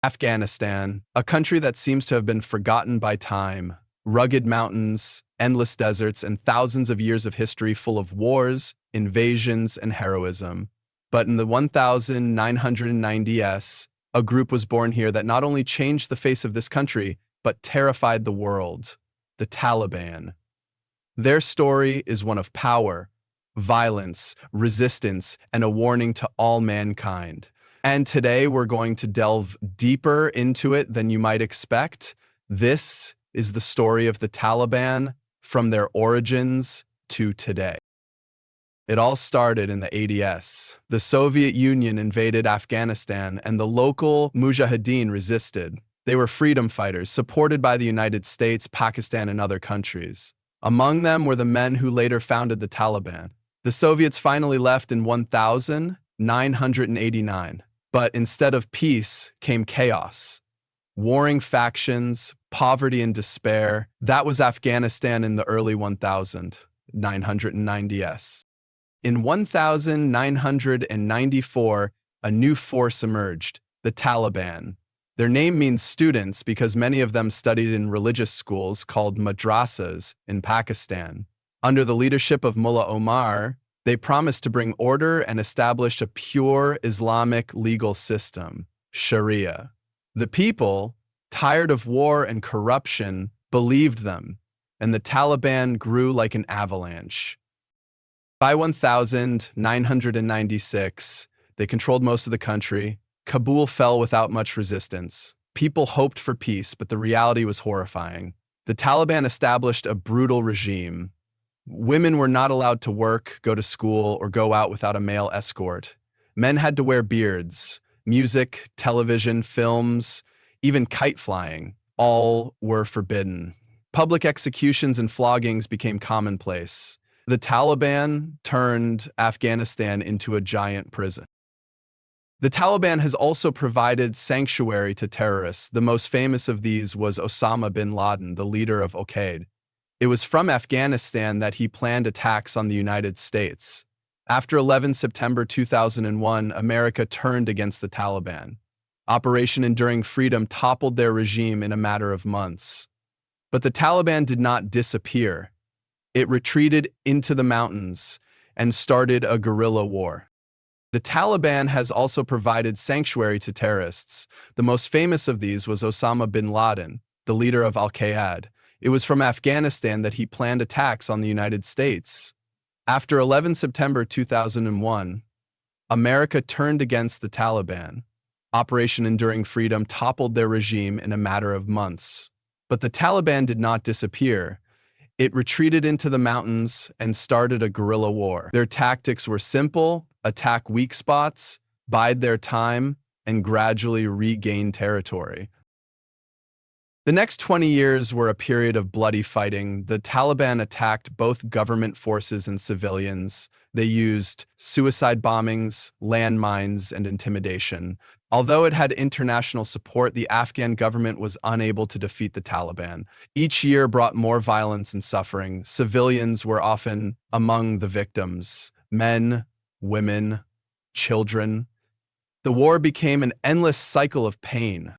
Afghanistan, a country that seems to have been forgotten by time. Rugged mountains, endless deserts, and thousands of years of history full of wars, invasions, and heroism. But in the 1990s, a group was born here that not only changed the face of this country, but terrified the world: the Taliban. Their story is one of power, violence, resistance, and a warning to all mankind. And today we're going to delve deeper into it than you might expect. This is the story of the Taliban from their origins to today. It all started in the 80s. The Soviet Union invaded Afghanistan and the local Mujahideen resisted. They were freedom fighters supported by the United States, Pakistan, and other countries. Among them were the men who later founded the Taliban. The Soviets finally left in 1989. But instead of peace came chaos. Warring factions, poverty and despair. That was Afghanistan in the early 1990s. In 1994, a new force emerged, the Taliban. Their name means students because many of them studied in religious schools called madrasas in Pakistan. Under the leadership of Mullah Omar, they promised to bring order and establish a pure Islamic legal system, Sharia. The people, tired of war and corruption, believed them, and the Taliban grew like an avalanche. By 1996, they controlled most of the country. Kabul fell without much resistance. People hoped for peace, but the reality was horrifying. The Taliban established a brutal regime. Women were not allowed to work, go to school, or go out without a male escort. Men had to wear beards. Music, television, films, even kite flying, all were forbidden. Public executions and floggings became commonplace. The Taliban turned Afghanistan into a giant prison. The Taliban has also provided sanctuary to terrorists. The most famous of these was Osama bin Laden, the leader of Al-Qaeda. It was from Afghanistan that he planned attacks on the United States. After 11 September 2001, America turned against the Taliban. Operation Enduring Freedom toppled their regime in a matter of months. But the Taliban did not disappear. It retreated into the mountains and started a guerrilla war. The Taliban has also provided sanctuary to terrorists. The most famous of these was Osama bin Laden, the leader of Al-Qaeda. It was from Afghanistan that he planned attacks on the United States. After 11 September 2001, America turned against the Taliban. Operation Enduring Freedom toppled their regime in a matter of months. But the Taliban did not disappear. It retreated into the mountains and started a guerrilla war. Their tactics were simple: attack weak spots, bide their time, and gradually regain territory. The next 20 years were a period of bloody fighting. The Taliban attacked both government forces and civilians. They used suicide bombings, landmines, and intimidation. Although it had international support, the Afghan government was unable to defeat the Taliban. Each year brought more violence and suffering. Civilians were often among the victims: men, women, children. The war became an endless cycle of pain.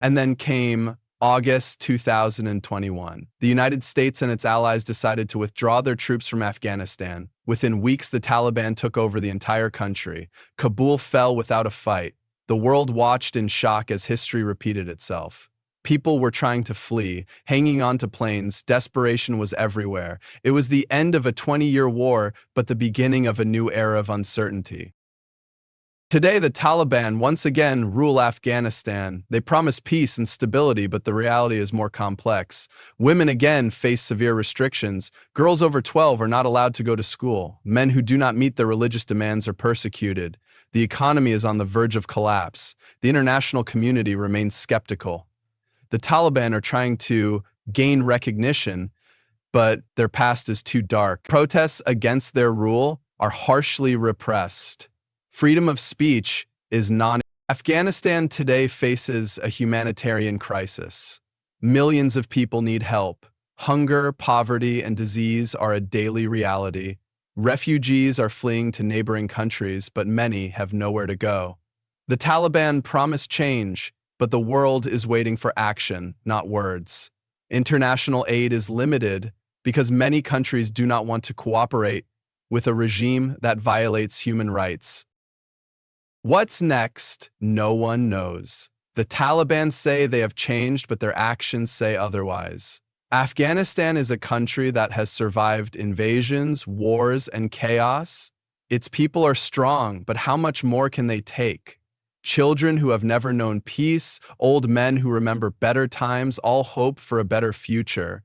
And then came August 2021. The United States and its allies decided to withdraw their troops from Afghanistan. Within weeks, the Taliban took over the entire country. Kabul fell without a fight. The world watched in shock as history repeated itself. People were trying to flee, hanging on to planes. Desperation was everywhere. It was the end of a 20-year war, but the beginning of a new era of uncertainty. Today, the Taliban once again rule Afghanistan. They promise peace and stability, but the reality is more complex. Women again face severe restrictions. Girls over 12 are not allowed to go to school. Men who do not meet their religious demands are persecuted. The economy is on the verge of collapse. The international community remains skeptical. The Taliban are trying to gain recognition, but their past is too dark. Protests against their rule are harshly repressed. Freedom of speech is Afghanistan today faces a humanitarian crisis. Millions of people need help. Hunger, poverty, and disease are a daily reality. Refugees are fleeing to neighboring countries, but many have nowhere to go. The Taliban promised change, but the world is waiting for action, not words. International aid is limited because many countries do not want to cooperate with a regime that violates human rights. What's next? No one knows. The Taliban say they have changed, but their actions say otherwise. Afghanistan is a country that has survived invasions, wars, and chaos. Its people are strong, but how much more can they take? Children who have never known peace, old men who remember better times, all hope for a better future.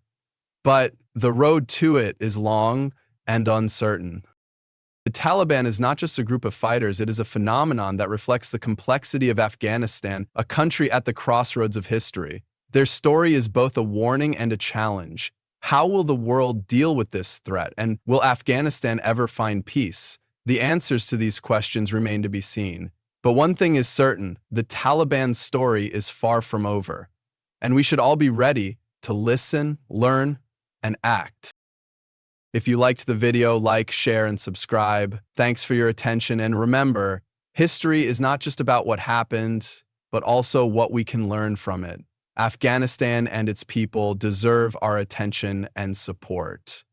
But the road to it is long and uncertain. The Taliban is not just a group of fighters, it is a phenomenon that reflects the complexity of Afghanistan, a country at the crossroads of history. Their story is both a warning and a challenge. How will the world deal with this threat, and will Afghanistan ever find peace? The answers to these questions remain to be seen. But one thing is certain, the Taliban's story is far from over. And we should all be ready to listen, learn, and act. If you liked the video, like, share, and subscribe. Thanks for your attention, and remember, history is not just about what happened, but also what we can learn from it. Afghanistan and its people deserve our attention and support.